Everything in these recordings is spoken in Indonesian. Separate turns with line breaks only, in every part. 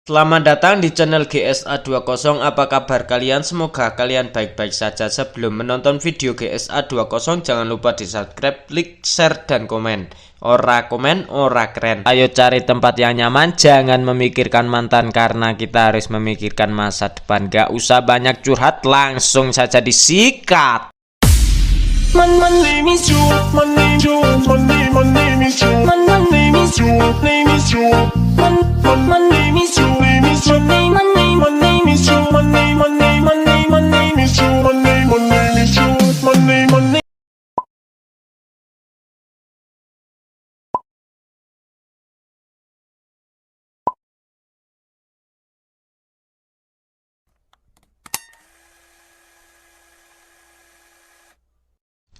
Selamat datang di channel GSA20. Apa kabar kalian? Semoga kalian baik-baik saja. Sebelum menonton video GSA20, jangan lupa di subscribe, like, share, dan komen. Ora komen, ora keren. Ayo cari tempat yang nyaman, jangan memikirkan mantan karena kita harus memikirkan masa depan. Gak usah banyak curhat, langsung saja disikat.
My name is Joe. My name is Joe. My name is Joe. My name is Joe. Name is Joe. My name is Joe. Name is Joe. My name is Joe. My name is Joe. My name is Joe. My name.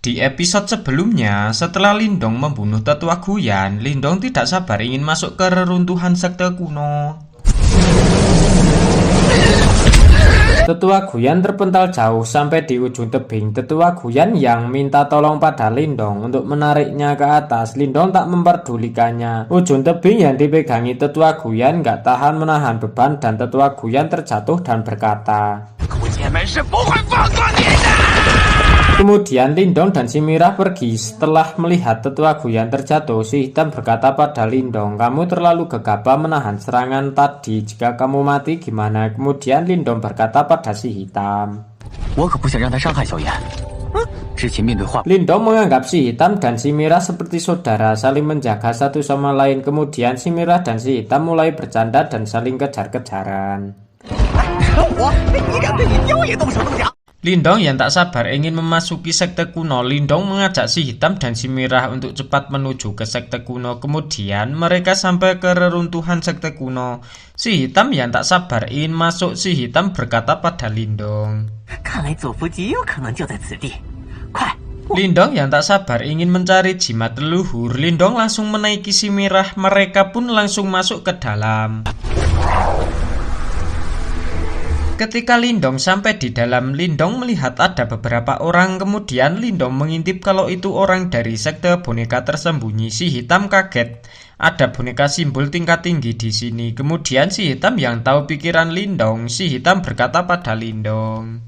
Di episode sebelumnya, setelah Lindong membunuh tetua Guyan, Lindong tidak sabar ingin masuk ke reruntuhan sekte kuno. Tetua Guyan terpental jauh sampai di ujung tebing. Tetua Guyan yang minta tolong pada Lindong untuk menariknya ke atas. Lindong tak memperdulikannya. Ujung tebing yang dipegangi Tetua Guyan gak tahan menahan beban dan Tetua Guyan terjatuh dan berkata, kemudian Lindong dan si Mirah pergi. Setelah melihat Tetua Guyan terjatuh, si Hitam berkata pada Lindong, kamu terlalu gegabah menahan serangan tadi. Jika kamu mati gimana? Kemudian Lindong berkata pada si Hitam, Lindong menganggap si Hitam dan si Mirah seperti saudara, saling menjaga satu sama lain. Kemudian si Mirah dan si Hitam mulai bercanda dan saling kejar-kejaran. Lindong yang tak sabar ingin memasuki sekte kuno. Lindong mengajak si Hitam dan si Mirah untuk cepat menuju ke sekte kuno. Kemudian mereka sampai ke reruntuhan sekte kuno. Si Hitam yang tak sabar ingin masuk. Si Hitam berkata pada Lindong, Lindong yang tak sabar ingin mencari jimat leluhur. Lindong langsung menaiki si Mirah. Mereka pun langsung masuk ke dalam. Ketika Lindong sampai di dalam, Lindong melihat ada beberapa orang. Kemudian Lindong mengintip kalau itu orang dari sekte boneka tersembunyi. Si Hitam kaget. Ada boneka simbol tingkat tinggi di sini. Kemudian si Hitam yang tahu pikiran Lindong, si Hitam berkata pada Lindong,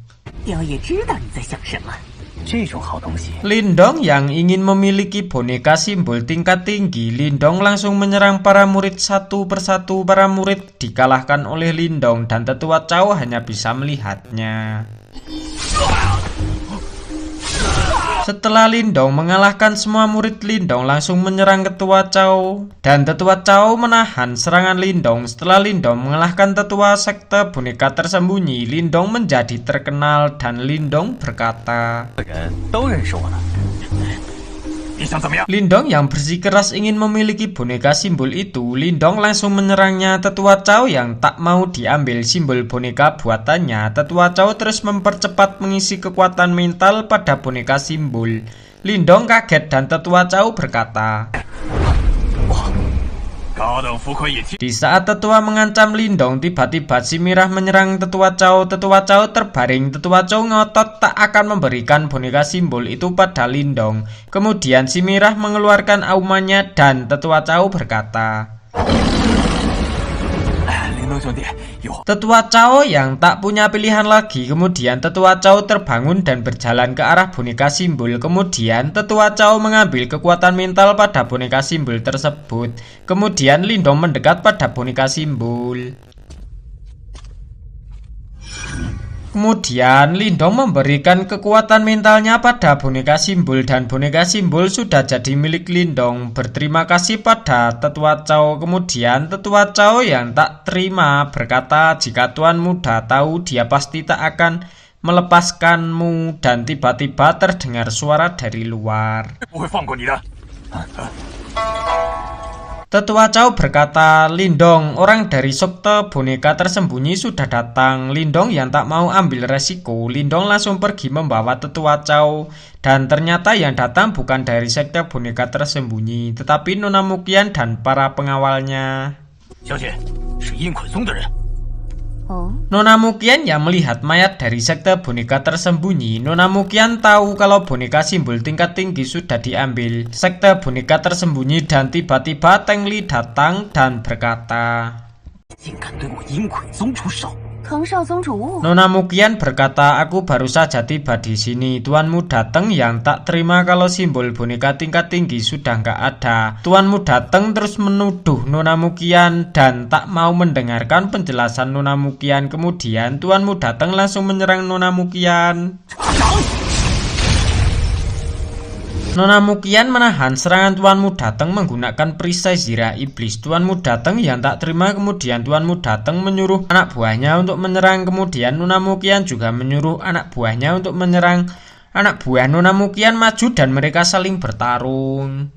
Lindong yang ingin memiliki boneka simbol tingkat tinggi. Lindong langsung menyerang para murid satu persatu. Para murid dikalahkan oleh Lindong dan Tetua Cao hanya bisa melihatnya. Setelah Lindong mengalahkan semua murid, Lindong langsung menyerang Tetua Cao dan Tetua Cao menahan serangan Lindong. Setelah Lindong mengalahkan tetua sekte boneka tersembunyi, Lindong menjadi terkenal dan Lindong berkata, Lindong yang bersikeras ingin memiliki boneka simbol itu. Lindong langsung menyerangnya. Tetua Cao yang tak mau diambil simbol boneka buatannya. Tetua Cao terus mempercepat mengisi kekuatan mental pada boneka simbol. Lindong kaget dan Tetua Cao berkata, di saat tetua mengancam Lindong, tiba-tiba si Mirah menyerang Tetua Cao. Tetua Cao terbaring. Tetua Cao ngotot tak akan memberikan boneka simbol itu pada Lindong. Kemudian si Mirah mengeluarkan aumannya dan Tetua Cao berkata, Tetua Cao yang tak punya pilihan lagi. Kemudian Tetua Cao terbangun dan berjalan ke arah boneka simbol. Kemudian Tetua Cao mengambil kekuatan mental pada boneka simbol tersebut. Kemudian Lindong mendekat pada boneka simbol. Kemudian Lindong memberikan kekuatan mentalnya pada boneka simbol dan boneka simbol sudah jadi milik Lindong. Berterima kasih pada Tetua Cao. Kemudian Tetua Cao yang tak terima berkata, jika Tuan Muda tahu dia pasti tak akan melepaskanmu. Dan tiba-tiba terdengar suara dari luar. Tetua Cao berkata, Lindong, orang dari sekte boneka tersembunyi sudah datang. Lindong yang tak mau ambil resiko, Lindong langsung pergi membawa Tetua Cao. Dan ternyata yang datang bukan dari sekte boneka tersembunyi, tetapi Nona Muqian dan para pengawalnya. Nona Muqian yang melihat mayat dari sekte boneka tersembunyi. Nona Muqian tahu kalau boneka simbol tingkat tinggi sudah diambil sekte boneka tersembunyi dan tiba-tiba Teng Li datang dan berkata,
竟敢对我阴鬼宗出手！
坑少宗主，
Nona Mukian berkata, aku baru saja tiba di sini. Tuanmu datang yang tak terima kalau simbol boneka tingkat tinggi sudah nggak ada. Tuanmu datang terus menuduh Nona Mukian dan tak mau mendengarkan penjelasan Nona Mukian. Kemudian tuanmu datang langsung menyerang Nona Mukian. Nona Mukian menahan serangan tuanmu datang menggunakan perisai zirah iblis. Tuanmu datang yang tak terima, kemudian tuanmu datang menyuruh anak buahnya untuk menyerang. Kemudian Nona Mukian juga menyuruh anak buahnya untuk menyerang. Anak buah Nona Mukian maju dan mereka saling bertarung.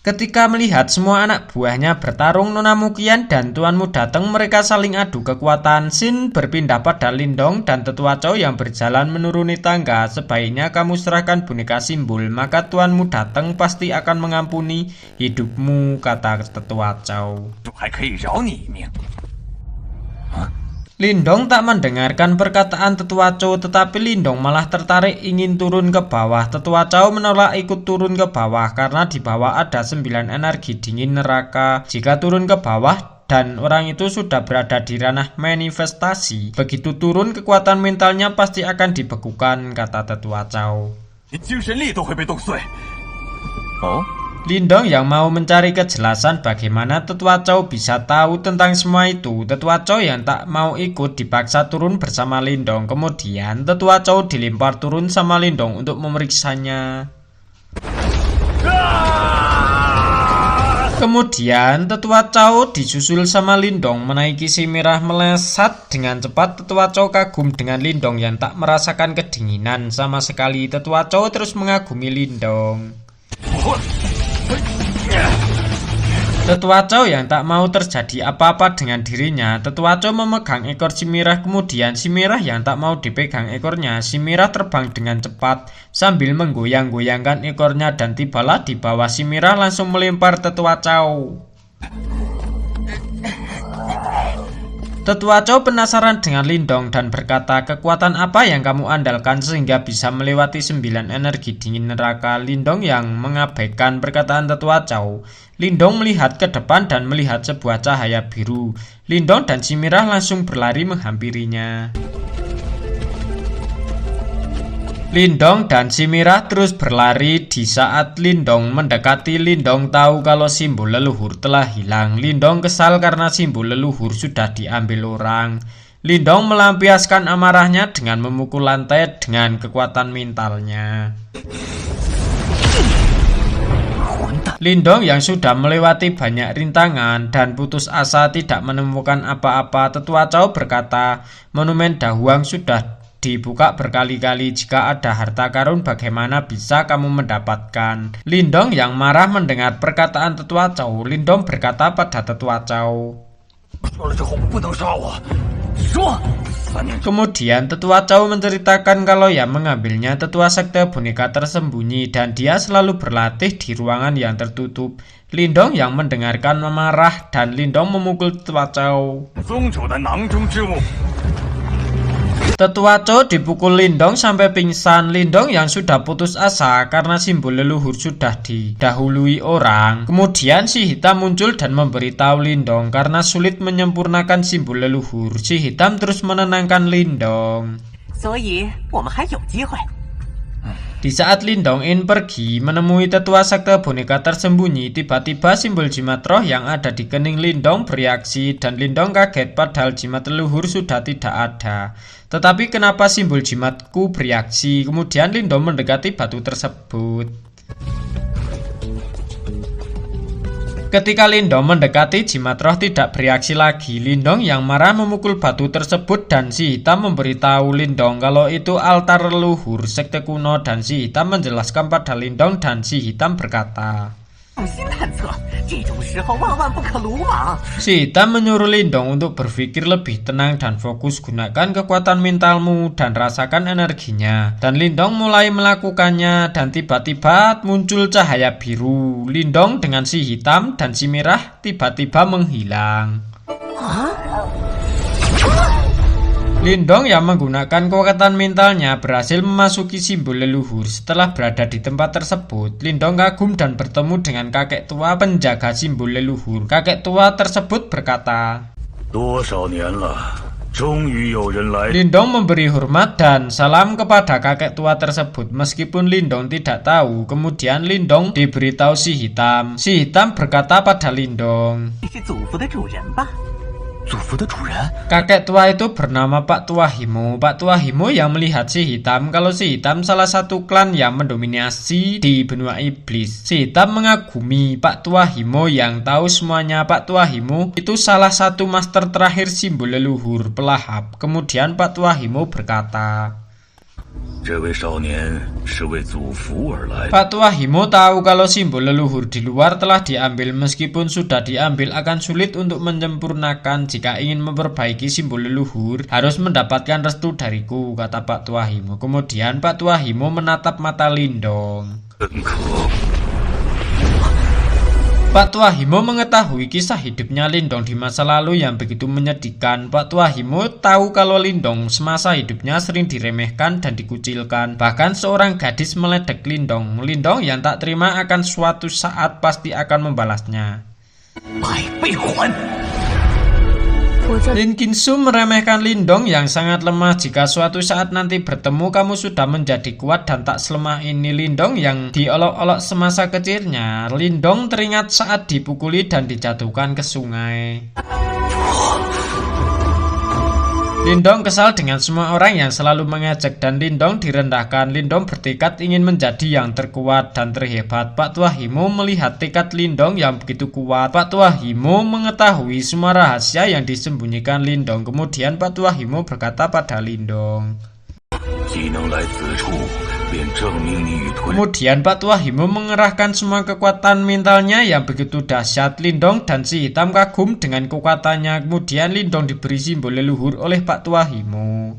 Ketika melihat semua anak buahnya bertarung, Nona Mukian dan tuanmu datang, mereka saling adu kekuatan. Shin berpindah pada Lindong dan Tetua Chow yang berjalan menuruni tangga. Sebaiknya kamu serahkan boneka simbol, maka tuanmu datang pasti akan mengampuni hidupmu, kata Tetua Chow. Lindong tak mendengarkan perkataan Tetua Chow, tetapi Lindong malah tertarik ingin turun ke bawah. Tetua Chow menolak ikut turun ke bawah karena di bawah ada 9 energi dingin neraka. Jika turun ke bawah dan orang itu sudah berada di ranah manifestasi, begitu turun kekuatan mentalnya pasti akan dibekukan, kata Tetua Chow. Lindong yang mau mencari kejelasan bagaimana Tetua Chow bisa tahu tentang semua itu. Tetua Chow yang tak mau ikut dipaksa turun bersama Lindong. Kemudian Tetua Chow dilempar turun sama Lindong untuk memeriksanya. Kemudian Tetua Chow disusul sama Lindong menaiki si merah melesat dengan cepat. Tetua Chow kagum dengan Lindong yang tak merasakan kedinginan sama sekali. Tetua Chow terus mengagumi Lindong. Tetua Chow yang tak mau terjadi apa-apa dengan dirinya. Tetua Chow memegang ekor si merah, kemudian si merah yang tak mau dipegang ekornya. Si merah terbang dengan cepat sambil menggoyang-goyangkan ekornya dan tibalah di bawah si merah langsung melempar Tetua Chow. Tetua Chow penasaran dengan Lindong dan berkata, kekuatan apa yang kamu andalkan sehingga bisa melewati 9 energi dingin neraka? Lindong yang mengabaikan perkataan Tetua Chow. Lindong melihat ke depan dan melihat sebuah cahaya biru. Lindong dan si merah langsung berlari menghampirinya. Lindong dan si merah terus berlari. Di saat Lindong mendekati, Lindong tahu kalau simbol leluhur telah hilang. Lindong kesal karena simbol leluhur sudah diambil orang. Lindong melampiaskan amarahnya dengan memukul lantai dengan kekuatan mentalnya. Lindong yang sudah melewati banyak rintangan dan putus asa tidak menemukan apa-apa. Tetua Chow berkata, monumen Dahuang sudah dibuka berkali-kali. Jika ada harta karun, bagaimana bisa kamu mendapatkan? Lindong yang marah mendengar perkataan Tetua Chow. Lindong berkata pada Tetua Chow. Kemudian Tetua Chow menceritakan kalau yang mengambilnya tetua sekte boneka tersembunyi dan dia selalu berlatih di ruangan yang tertutup. Lindong yang mendengarkan memarah dan Lindong memukul Tetua Chow. Tetua Chow dipukul Lindong sampai pingsan. Lindong yang sudah putus asa karena simbol leluhur sudah didahului orang. Kemudian si hitam muncul dan memberitahu Lindong karena sulit menyempurnakan simbol leluhur. Si hitam terus menenangkan Lindong. Di saat Lindong ingin pergi menemui tetua sekte boneka tersembunyi, tiba-tiba simbol jimat roh yang ada di kening Lindong bereaksi dan Lindong kaget padahal jimat leluhur sudah tidak ada. Tetapi kenapa simbol jimatku bereaksi? Kemudian Lindong mendekati batu tersebut. Ketika Lindong mendekati, jimat roh tidak bereaksi lagi. Lindong yang marah memukul batu tersebut dan si hitam memberitahu Lindong kalau itu altar leluhur sekte kuno dan si hitam menjelaskan pada Lindong dan si hitam berkata, si hitam menyuruh Lindong untuk berpikir lebih tenang dan fokus, gunakan kekuatan mentalmu dan rasakan energinya. Dan Lindong mulai melakukannya dan tiba-tiba muncul cahaya biru. Lindong dengan si hitam dan si merah tiba-tiba menghilang. Lindong yang menggunakan kekuatan mentalnya berhasil memasuki simbol leluhur. Setelah berada di tempat tersebut, Lindong kagum dan bertemu dengan kakek tua penjaga simbol leluhur. Kakek tua tersebut berkata, Lindong memberi hormat dan salam kepada kakek tua tersebut. Meskipun Lindong tidak tahu, kemudian Lindong diberitahu si hitam. Si hitam berkata pada Lindong, kakek tua itu bernama Pak Tua Himo. Pak Tua Himo yang melihat si hitam kalau si hitam salah satu klan yang mendominasi di benua iblis. Si hitam mengagumi Pak Tua Himo yang tahu semuanya. Pak Tua Himo itu salah satu master terakhir simbol leluhur pelahap. Kemudian Pak Tua Himo berkata, Pak Tua Himo tahu kalau simbol leluhur di luar telah diambil. Meskipun sudah diambil, akan sulit untuk menyempurnakan. Jika ingin memperbaiki simbol leluhur, harus mendapatkan restu dariku, kata Pak Tua Himo. Kemudian Pak Tua Himo menatap mata Lindong. Pak Tua Himo mengetahui kisah hidupnya Lindong di masa lalu yang begitu menyedihkan. Pak Tua Himo tahu kalau Lindong semasa hidupnya sering diremehkan dan dikucilkan. Bahkan seorang gadis meledek Lindong. Lindong yang tak terima akan suatu saat pasti akan membalasnya. Lin Kinsu meremehkan Lindong yang sangat lemah. Jika suatu saat nanti bertemu, kamu sudah menjadi kuat dan tak selemah ini. Lindong yang diolok-olok semasa kecilnya. Lindong teringat saat dipukuli dan dijatuhkan ke sungai. Lindong kesal dengan semua orang yang selalu mengejek dan Lindong direndahkan. Lindong bertekad ingin menjadi yang terkuat dan terhebat. Pak Tua Himo melihat tekad Lindong yang begitu kuat. Pak Tua Himo mengetahui semua rahasia yang disembunyikan Lindong. Kemudian Pak Tua Himo berkata pada Lindong, kemudian Pak Tua Himo mengerahkan semua kekuatan mentalnya yang begitu dahsyat. Lindong dan si hitam kagum dengan kekuatannya. Kemudian Lindong diberi simbol leluhur oleh Pak Tua Himo.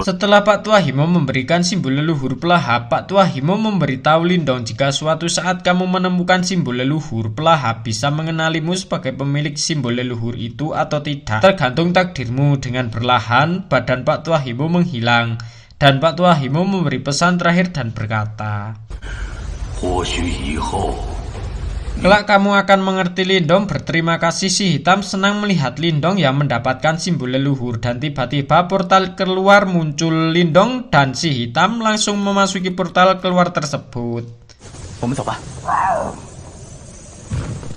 Setelah Pak Tua Himo memberikan simbol leluhur pelahap, Pak Tua Himo memberitahu Lindong jika suatu saat kamu menemukan simbol leluhur pelahap bisa mengenalimu sebagai pemilik simbol leluhur itu atau tidak. Tergantung takdirmu. Dengan perlahan, badan Pak Tua Himo menghilang dan Pak Tua Himo memberi pesan terakhir dan berkata, kelak kamu akan mengerti. Lindong berterima kasih. Si hitam senang melihat Lindong yang mendapatkan simbol leluhur dan tiba-tiba portal keluar muncul. Lindong dan si hitam langsung memasuki portal keluar tersebut.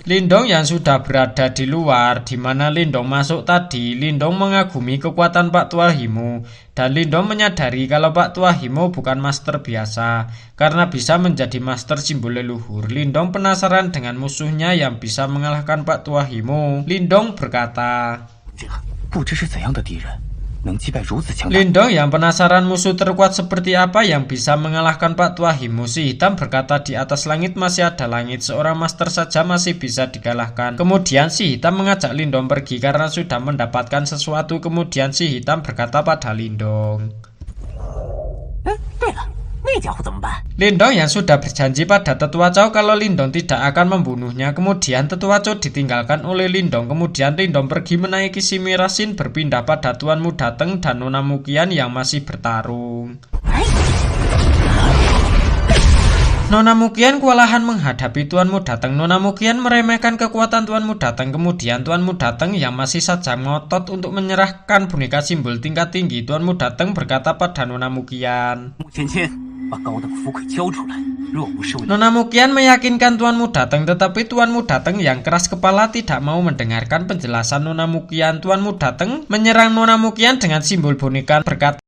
Lindong yang sudah berada di luar di mana Lindong masuk tadi, Lindong mengagumi kekuatan Pak Tua Himo dan Lindong menyadari kalau Pak Tua Himo bukan master biasa karena bisa menjadi master simbol leluhur. Lindong penasaran dengan musuhnya yang bisa mengalahkan Pak Tua Himo. Lindong berkata, Lindong yang penasaran musuh terkuat seperti apa yang bisa mengalahkan Pak Tua Himo. Si hitam berkata, di atas langit masih ada langit, seorang master saja masih bisa dikalahkan. Kemudian si hitam mengajak Lindong pergi karena sudah mendapatkan sesuatu. Kemudian si hitam berkata pada Lindong, Lindong yang sudah berjanji pada Tetua Chow kalau Lindong tidak akan membunuhnya. Kemudian Tetua Chow ditinggalkan oleh Lindong. Kemudian Lindong pergi menaiki si Mirasin berpindah pada Tuanmu Dateng dan Nona Mukian yang masih bertarung. Nona Mukian kewalahan menghadapi Tuanmu Dateng. Nona Mukian meremehkan kekuatan Tuanmu Dateng. Kemudian Tuanmu Dateng yang masih saja ngotot untuk menyerahkan boneka simbol tingkat tinggi. Tuanmu Dateng berkata pada Nona Mukian, Nona Mukian meyakinkan Tuanmu Dateng, tetapi Tuanmu Dateng yang keras kepala tidak mau mendengarkan penjelasan Nona Mukian. Tuanmu Dateng menyerang Nona Mukian dengan simbol boneka berkata,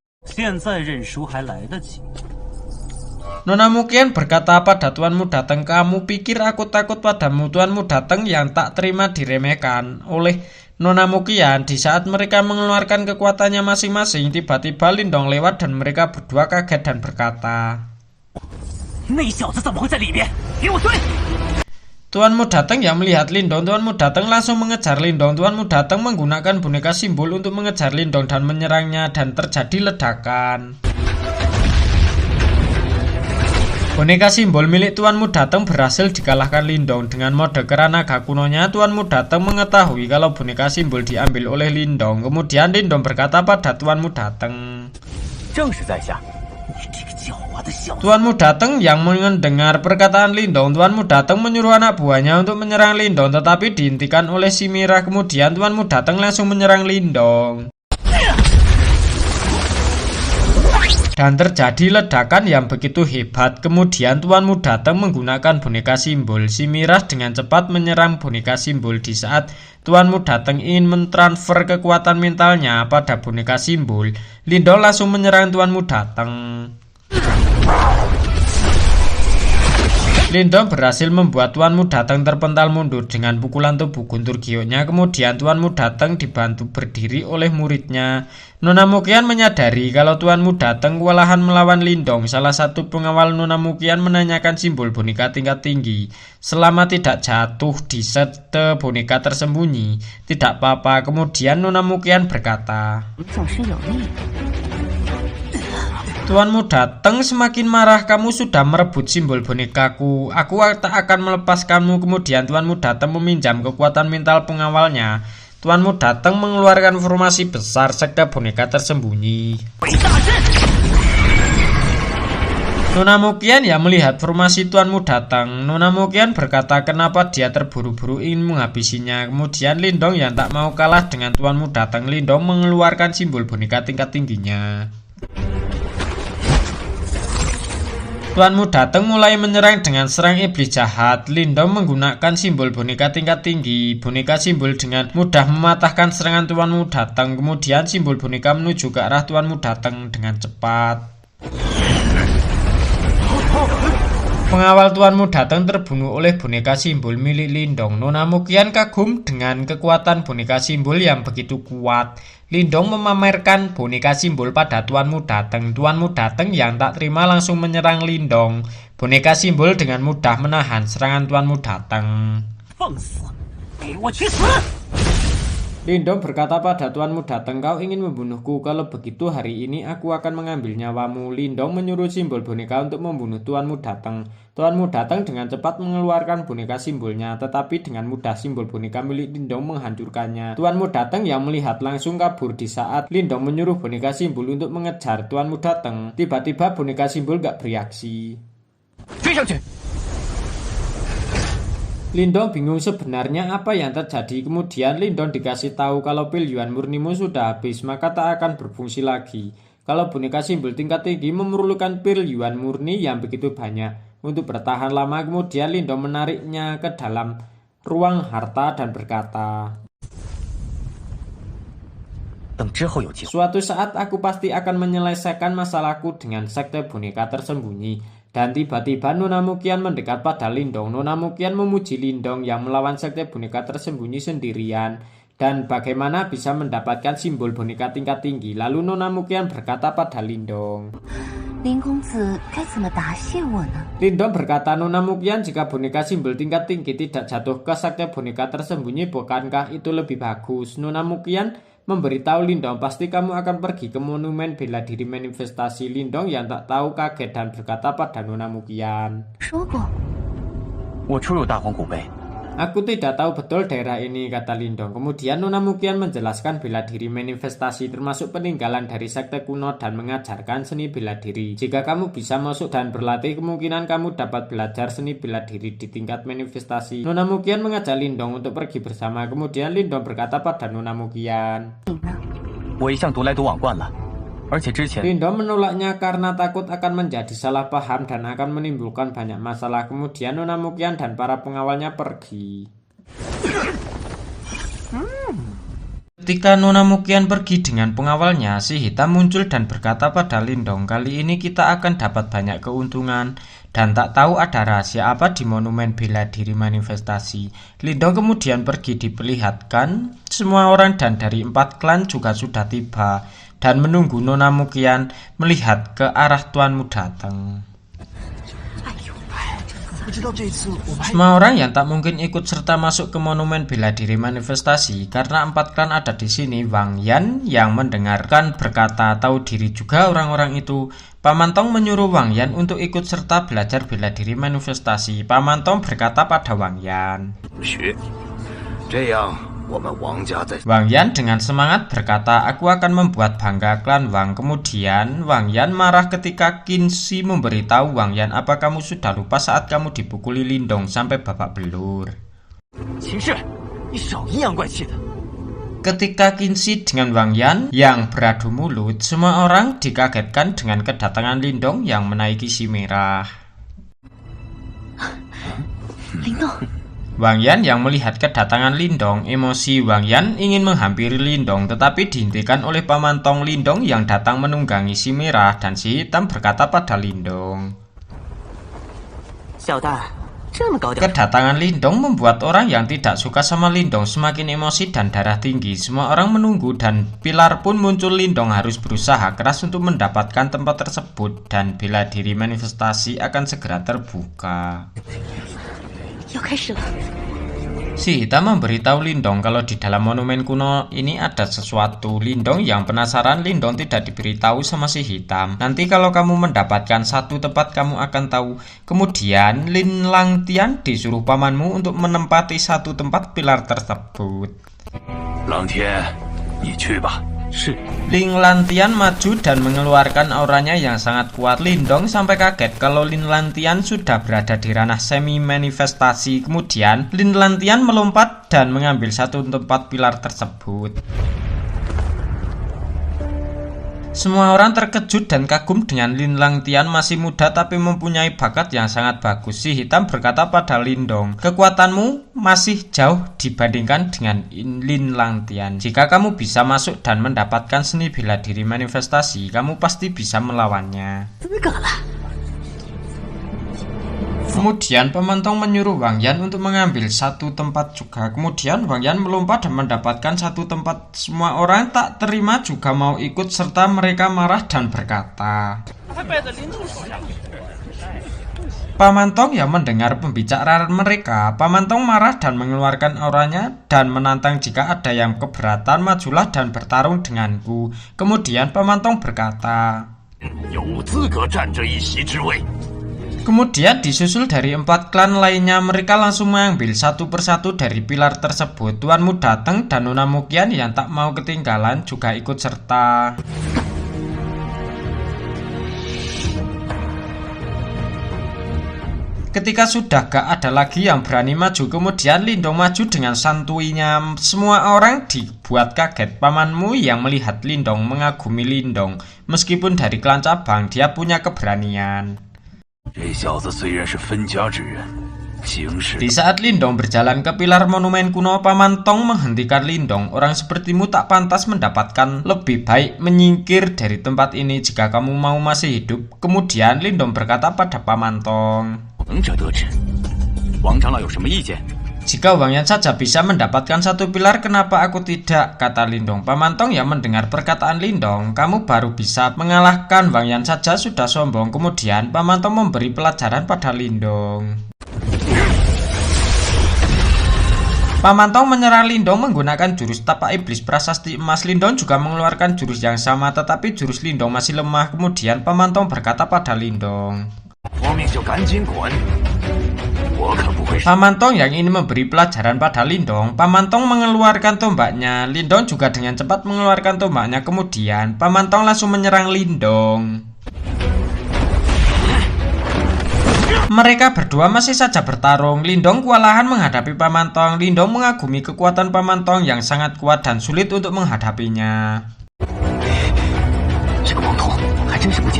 Nona Mukian berkata pada Tuanmu Dateng, kamu pikir aku takut padamu? Tuanmu Dateng yang tak terima diremehkan oleh Nona Mukian. Di saat mereka mengeluarkan kekuatannya masing-masing, tiba-tiba Lindong lewat dan mereka berdua kaget dan berkata, Tuanmu Dateng yang melihat Lindong. Tuanmu Dateng langsung mengejar Lindong. Tuanmu Dateng menggunakan boneka simbol untuk mengejar Lindong dan menyerangnya dan terjadi ledakan. Boneka simbol milik tuanmu datang berhasil dikalahkan Lindong. Dengan mode keranaga kunonya, tuanmu datang mengetahui kalau boneka simbol diambil oleh Lindong. Kemudian Lindong berkata pada tuanmu datang. Tuanmu datang yang mendengar perkataan Lindong, tuanmu datang menyuruh anak buahnya untuk menyerang Lindong, tetapi dihentikan oleh si Mira. Kemudian tuanmu datang langsung menyerang Lindong. Dan terjadi ledakan yang begitu hebat. Kemudian tuanmu datang menggunakan boneka simbol. Si Miras dengan cepat menyerang boneka simbol. Di saat tuanmu datang ingin mentransfer kekuatan mentalnya pada boneka simbol, Lindong langsung menyerang tuanmu datang. Lindong berhasil membuat tuanmu datang terpental mundur dengan pukulan tubuh guntur gioknya. Kemudian tuanmu datang dibantu berdiri oleh muridnya. Nona Mukian menyadari kalau tuanmu datang kewalahan melawan Lindong. Salah satu pengawal Nona Mukian menanyakan simbol boneka tingkat tinggi. Selama tidak jatuh di sete boneka tersembunyi, tidak apa-apa. Kemudian Nona Mukian berkata, tuanmu datang semakin marah, kamu sudah merebut simbol bonekaku. Aku tak akan melepaskanmu. Kemudian tuanmu datang meminjam kekuatan mental pengawalnya. Tuanmu datang mengeluarkan formasi besar sekte boneka tersembunyi. Nona Mukian yang melihat formasi tuanmu datang. Nona Mukian berkata kenapa dia terburu-buru ingin menghabisinya. Kemudian Lindong yang tak mau kalah dengan tuanmu datang. Lindong mengeluarkan simbol boneka tingkat tingginya. Tuanmu datang mulai menyerang dengan serang iblis jahat. Lindong menggunakan simbol boneka tingkat tinggi. Boneka simbol dengan mudah mematahkan serangan tuanmu datang. Kemudian simbol boneka menuju ke arah tuanmu datang dengan cepat. Pengawal tuanmu datang terbunuh oleh boneka simbol milik Lindong. Nona Mukian kagum dengan kekuatan boneka simbol yang begitu kuat. Lindong memamerkan boneka simbol pada tuanmu datang. Tuanmu datang yang tak terima langsung menyerang Lindong. Boneka simbol dengan mudah menahan serangan tuanmu datang. Lindong berkata pada tuanmu datang, kau ingin membunuhku. Kalau begitu hari ini aku akan mengambil nyawamu. Lindong menyuruh simbol boneka untuk membunuh tuanmu datang. Tuanmu datang dengan cepat mengeluarkan boneka simbolnya, tetapi dengan mudah simbol boneka milik Lindong menghancurkannya. Tuanmu datang yang melihat langsung kabur. Di saat Lindong menyuruh boneka simbol untuk mengejar tuanmu datang, tiba-tiba boneka simbol gak bereaksi. Lindong bingung sebenarnya apa yang terjadi. Kemudian Lindong dikasih tahu kalau pil Yuan murnimu sudah habis, maka tak akan berfungsi lagi. Kalau boneka simbol tingkat tinggi memerlukan pil Yuan murni yang begitu banyak untuk bertahan lama. Kemudian Lindong menariknya ke dalam ruang harta dan berkata, suatu saat aku pasti akan menyelesaikan masalahku dengan sekte boneka tersembunyi. Dan tiba-tiba Nona Mukian mendekat pada Lindong. Nona Mukian memuji Lindong yang melawan sekte boneka tersembunyi sendirian dan bagaimana bisa mendapatkan simbol boneka tingkat tinggi. Lalu Nona Mukian berkata pada Lindong, Lindong berkata, Nona Mukian, jika boneka simbol tingkat tinggi tidak jatuh ke sekte boneka tersembunyi, bukankah itu lebih bagus? Nona Mukian memberitahu Lindong, pasti kamu akan pergi ke monumen bela diri manifestasi. Lindong yang tak tahu kaget dan berkata pada Nona Mukian, aku tidak tahu betul daerah ini, kata Lindong. Kemudian Nona Mukian menjelaskan bela diri manifestasi termasuk peninggalan dari sekte kuno dan mengajarkan seni bela diri. Jika kamu bisa masuk dan berlatih, kemungkinan kamu dapat belajar seni bela diri di tingkat manifestasi. Nona Mukian mengajak Lindong untuk pergi bersama. Kemudian Lindong berkata pada Nona Mukian, Lindong menolaknya karena takut akan menjadi salah paham dan akan menimbulkan banyak masalah. Kemudian Nona Mukian dan para pengawalnya pergi. Ketika Nona Mukian pergi dengan pengawalnya, si hitam muncul dan berkata pada Lindong, kali ini kita akan dapat banyak keuntungan. Dan tak tahu ada rahasia apa di monumen bela diri manifestasi. Lindong kemudian pergi diperlihatkan. Semua orang dan dari 4 klan juga sudah tiba dan menunggu Nona Mukian melihat ke arah tuanmu datang. Semua orang yang tak mungkin ikut serta masuk ke monumen bela diri manifestasi karena 4 klan ada di sini. Wang Yan yang mendengarkan berkata tahu diri juga orang-orang itu. Paman Tong menyuruh Wang Yan untuk ikut serta belajar bela diri manifestasi. Paman Tong berkata pada Wang Yan. Wang Yan dengan semangat berkata, aku akan membuat bangga klan Wang. Kemudian Wang Yan marah ketika Qin Shi memberitahu Wang Yan, apa kamu sudah lupa saat kamu dipukuli Lindong sampai babak belur? Ketika Qin Shi dengan Wang Yan yang beradu mulut, semua orang dikagetkan dengan kedatangan Lindong yang menaiki si merah. Wang Yan yang melihat kedatangan Lindong, emosi. Wang Yan ingin menghampiri Lindong tetapi dihentikan oleh Paman Tong. Lindong yang datang menunggangi si merah dan si hitam berkata pada Lindong. Kedatangan Lindong membuat orang yang tidak suka sama Lindong semakin emosi dan darah tinggi. Semua orang menunggu dan pilar pun muncul. Lindong harus berusaha keras untuk mendapatkan tempat tersebut dan bela diri manifestasi akan segera terbuka. Si hitam memberitahu Lindong kalau di dalam monumen kuno ini ada sesuatu. Lindong yang penasaran. Lindong tidak diberitahu sama si hitam. Nanti kalau kamu mendapatkan satu tempat kamu akan tahu. Kemudian Lin Langtian disuruh pamanmu untuk menempati satu tempat pilar tersebut.
Langtian, ni去吧.
Ling Lantian maju dan mengeluarkan auranya yang sangat kuat. Lindong sampai kaget kalau Lin Lantian sudah berada di ranah semi manifestasi. Kemudian Lin Lantian melompat dan mengambil satu tempat pilar tersebut. Semua orang terkejut dan kagum dengan Lin Langtian, masih muda tapi mempunyai bakat yang sangat bagus. Si hitam berkata pada Lindong, kekuatanmu masih jauh dibandingkan dengan Lin Langtian. Jika kamu bisa masuk dan mendapatkan seni bela diri manifestasi, kamu pasti bisa melawannya. Kemudian Paman Tong menyuruh Wang Yan untuk mengambil satu tempat juga. Kemudian Wang Yan melompat dan mendapatkan satu tempat. Semua orang tak terima juga mau ikut serta mereka marah dan berkata. Paman Tong yang mendengar pembicaraan mereka, Paman Tong marah dan mengeluarkan auranya dan menantang jika ada yang keberatan majulah dan bertarung denganku. Kemudian Paman Tong berkata. Kemudian disusul dari 4 klan lainnya, mereka langsung mengambil satu persatu dari pilar tersebut. Tuanmu datang dan Nona Mukian yang tak mau ketinggalan juga ikut serta. Ketika sudah gak ada lagi yang berani maju, kemudian Lindong maju dengan santuinya. Semua orang dibuat kaget. Pamanmu yang melihat Lindong mengagumi Lindong. Meskipun dari klan cabang, dia punya keberanian. Di saat Lindong berjalan ke pilar monumen kuno, Paman Tong menghentikan Lindong. Orang sepertimu tak pantas mendapatkan, lebih baik menyingkir dari tempat ini jika kamu mau masih hidup. Kemudian Lindong berkata pada Paman Tong, jika Wang Yan saja bisa mendapatkan satu pilar, kenapa aku tidak? Kata Lindong. Paman Tong yang mendengar perkataan Lindong, kamu baru bisa mengalahkan Wang Yan saja sudah sombong. Kemudian Paman Tong memberi pelajaran pada Lindong. Paman Tong menyerang Lindong menggunakan jurus tapak iblis prasasti emas. Lindong juga mengeluarkan jurus yang sama, tetapi jurus Lindong masih lemah. Kemudian Paman Tong berkata pada Lindong, Paman Tong yang ingin memberi pelajaran pada Lindong, Paman Tong mengeluarkan tombaknya. Lindong juga dengan cepat mengeluarkan tombaknya. Kemudian Paman Tong langsung menyerang Lindong. Mereka berdua masih saja bertarung. Lindong kewalahan menghadapi Paman Tong. Lindong mengagumi kekuatan Paman Tong yang sangat kuat dan sulit untuk menghadapinya.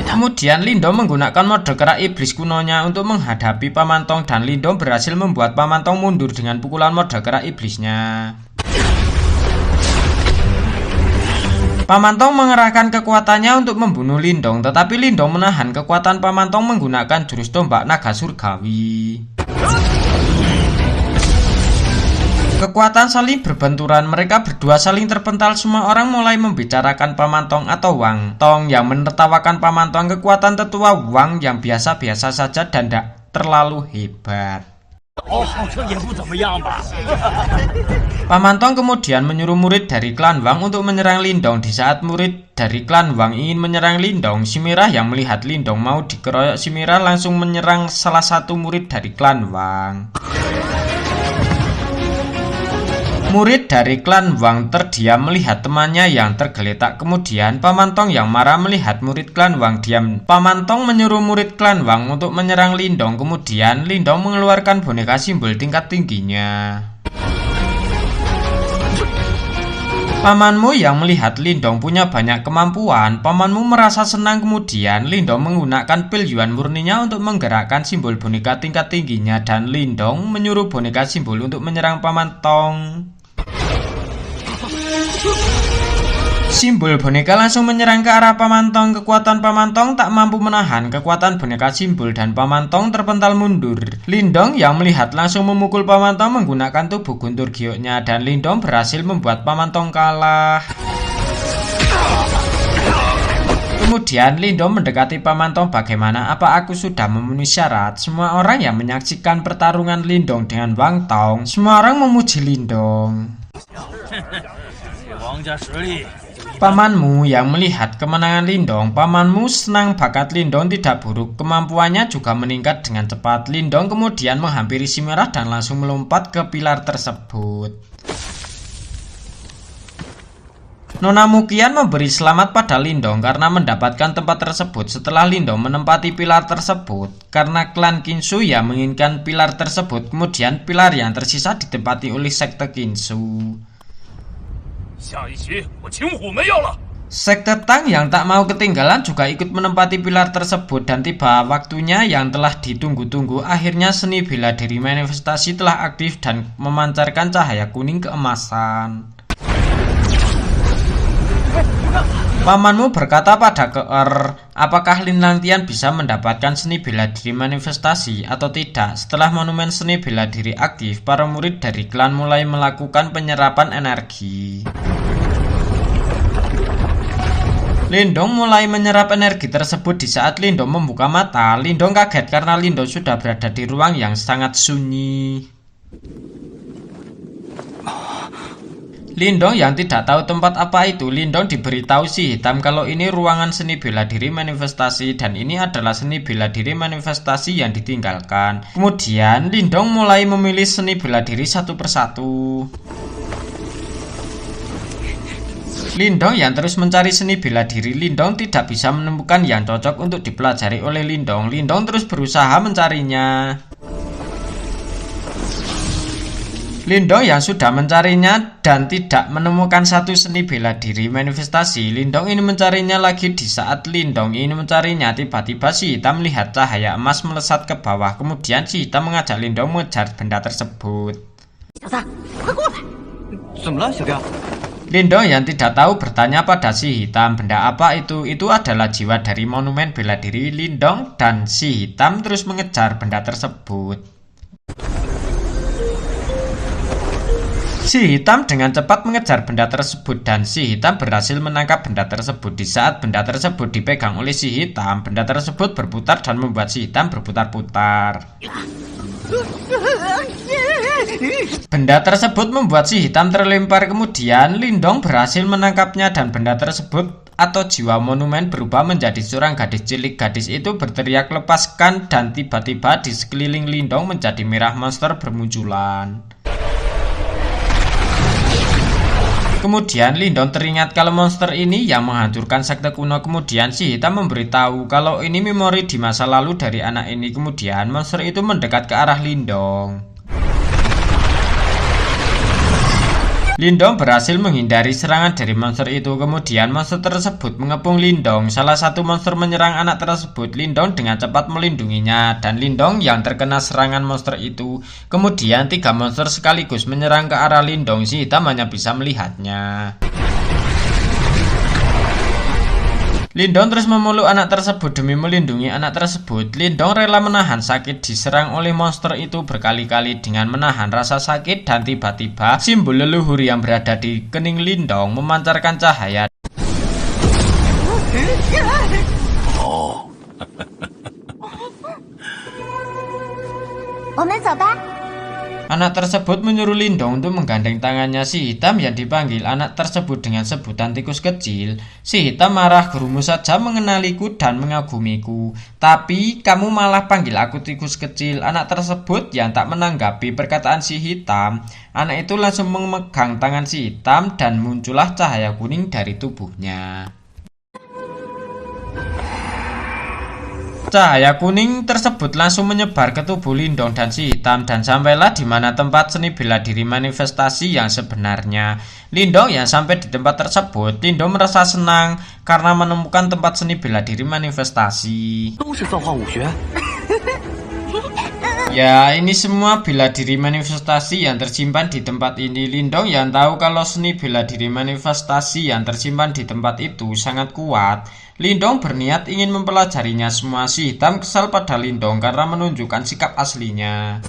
Kemudian Lindong menggunakan mode kerak iblis kunonya untuk menghadapi Paman Tong dan Lindong berhasil membuat Paman Tong mundur dengan pukulan mode kerak iblisnya. Paman Tong mengerahkan kekuatannya untuk membunuh Lindong, tetapi Lindong menahan kekuatan Paman Tong menggunakan jurus tombak naga surgawi. Kekuatan saling berbenturan, mereka berdua saling terpental. Semua orang mulai membicarakan Paman Tong atau Wang Tong yang menertawakan Paman Tong. Kekuatan tetua Wang yang biasa-biasa saja dan terlalu hebat. Pamantong kemudian menyuruh murid dari klan Wang untuk menyerang Lindong. Di saat murid dari klan Wang ingin menyerang Lindong, si Merah yang melihat Lindong mau dikeroyok si Merah langsung menyerang salah satu murid dari klan Wang. Murid dari klan Wang terdiam melihat temannya yang tergeletak. Kemudian Pamantong yang marah melihat murid klan Wang diam. Pamantong menyuruh murid klan Wang untuk menyerang Lindong. Kemudian Lindong mengeluarkan boneka simbol tingkat tingginya. Pamanmu yang melihat Lindong punya banyak kemampuan, pamanmu merasa senang. Kemudian Lindong menggunakan pil Yuan murninya untuk menggerakkan simbol boneka tingkat tingginya dan Lindong menyuruh boneka simbol untuk menyerang Pamantong. Simbol boneka langsung menyerang ke arah Pamantong. Kekuatan Pamantong tak mampu menahan kekuatan boneka simbol dan Pamantong terpental mundur. Lindong yang melihat langsung memukul Pamantong menggunakan tubuh guntur gioknya dan Lindong berhasil membuat Pamantong kalah. Kemudian Lindong mendekati Pamantong. Bagaimana? Apa aku sudah memenuhi syarat? Semua orang yang menyaksikan pertarungan Lindong dengan Wang Tong, semua orang memuji Lindong. Pamanmu yang melihat kemenangan Lindong, pamanmu senang bakat Lindong tidak buruk, kemampuannya juga meningkat dengan cepat. Lindong kemudian menghampiri si Merah dan langsung melompat ke pilar tersebut. Nona Mukian memberi selamat pada Lindong karena mendapatkan tempat tersebut. Setelah Lindong menempati pilar tersebut, karena klan Kinsu yang menginginkan pilar tersebut, kemudian pilar yang tersisa ditempati oleh sekte Kinsu. Sekte Tang yang tak mau ketinggalan juga ikut menempati pilar tersebut dan tiba waktunya yang telah ditunggu-tunggu. Akhirnya seni bela diri manifestasi telah aktif dan memancarkan cahaya kuning keemasan. Pamanmu berkata pada Keer, apakah Lin Langtian bisa mendapatkan seni bela diri manifestasi atau tidak? Setelah monumen seni bela diri aktif, para murid dari klan mulai melakukan penyerapan energi. Lindong mulai menyerap energi tersebut. Di saat Lindong membuka mata, Lindong kaget karena Lindong sudah berada di ruang yang sangat sunyi. Lindong yang tidak tahu tempat apa itu, Lindong diberitahu si hitam kalau ini ruangan seni bela diri manifestasi dan ini adalah seni bela diri manifestasi yang ditinggalkan. Kemudian Lindong mulai memilih seni bela diri satu persatu. Lindong yang terus mencari seni bela diri, Lindong tidak bisa menemukan yang cocok untuk dipelajari oleh Lindong. Lindong terus berusaha mencarinya. Lindong yang sudah mencarinya dan tidak menemukan satu seni bela diri manifestasi. Lindong ini mencarinya lagi. Di saat Lindong ini mencarinya, tiba-tiba si hitam melihat cahaya emas melesat ke bawah. Kemudian si hitam mengajak Lindong mengejar benda tersebut. Lindong yang tidak tahu bertanya pada si hitam, benda apa itu? Itu adalah jiwa dari monumen bela diri. Lindong dan si hitam terus mengejar benda tersebut. Si hitam dengan cepat mengejar benda tersebut dan si hitam berhasil menangkap benda tersebut. Di saat benda tersebut dipegang oleh si hitam, benda tersebut berputar dan membuat si hitam berputar-putar. Benda tersebut membuat si hitam terlempar. Kemudian Lindong berhasil menangkapnya dan benda tersebut atau jiwa monumen berubah menjadi seorang gadis cilik. Gadis itu berteriak lepaskan dan tiba-tiba di sekeliling Lindong menjadi merah monster bermunculan. Kemudian Lindong teringat kalau monster ini yang menghancurkan sekte kuno. Kemudian si hitam memberitahu kalau ini memori di masa lalu dari anak ini. Kemudian monster itu mendekat ke arah Lindong. Lindong berhasil menghindari serangan dari monster itu. Kemudian monster tersebut mengepung Lindong. Salah satu monster menyerang anak tersebut. Lindong dengan cepat melindunginya dan Lindong yang terkena serangan monster itu. Kemudian 3 monster sekaligus menyerang ke arah Lindong. Si hitam hanya bisa melihatnya. Lindong terus memeluk anak tersebut demi melindungi anak tersebut. Lindong rela menahan sakit diserang oleh monster itu berkali-kali dengan menahan rasa sakit dan tiba-tiba simbol leluhur yang berada di kening Lindong memancarkan cahaya.
我们走吧。
Anak tersebut menyuruh Lindong untuk menggandeng tangannya si hitam yang dipanggil anak tersebut dengan sebutan tikus kecil. Si hitam marah, gerumu saja mengenaliku dan mengagumiku. Tapi kamu malah panggil aku tikus kecil. Anak tersebut yang tak menanggapi perkataan si hitam. Anak itu langsung memegang tangan si hitam dan muncullah cahaya kuning dari tubuhnya. Cahaya kuning tersebut langsung menyebar ke tubuh Lindong dan si hitam dan sampailah di mana tempat seni bela diri manifestasi yang sebenarnya. Lindong yang sampai di tempat tersebut, Lindong merasa senang karena menemukan tempat seni bela diri manifestasi. Ya, ini semua bela diri manifestasi yang tersimpan di tempat ini. Lindong yang tahu kalau seni bela diri manifestasi yang tersimpan di tempat itu sangat kuat. Lindong berniat ingin mempelajarinya semua. Si hitam kesal pada Lindong karena menunjukkan sikap aslinya.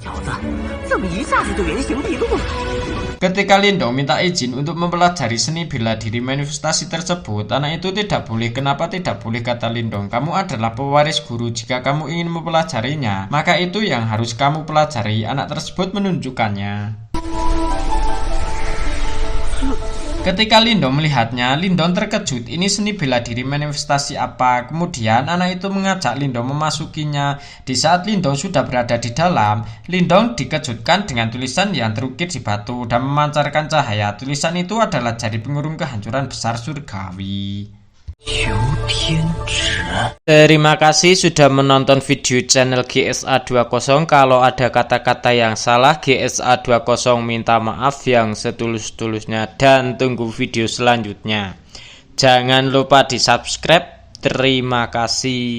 Ketika Lindong minta izin untuk mempelajari seni bela diri manifestasi tersebut, anak itu tidak boleh. Kenapa tidak boleh, kata Lindong? Kamu adalah pewaris guru. Jika kamu ingin mempelajarinya, maka itu yang harus kamu pelajari. Anak tersebut menunjukkannya. Ketika Lindong melihatnya, Lindong terkejut. Ini seni bela diri manifestasi apa? Kemudian anak itu mengajak Lindong memasukinya. Di saat Lindong sudah berada di dalam, Lindong dikejutkan dengan tulisan yang terukir di batu dan memancarkan cahaya. Tulisan itu adalah jari pengurung kehancuran besar surgawi. Terima kasih sudah menonton video channel GSA20. Kalau ada kata-kata yang salah, GSA20 minta maaf yang setulus-tulusnya dan tunggu video selanjutnya. Jangan lupa di subscribe. Terima kasih.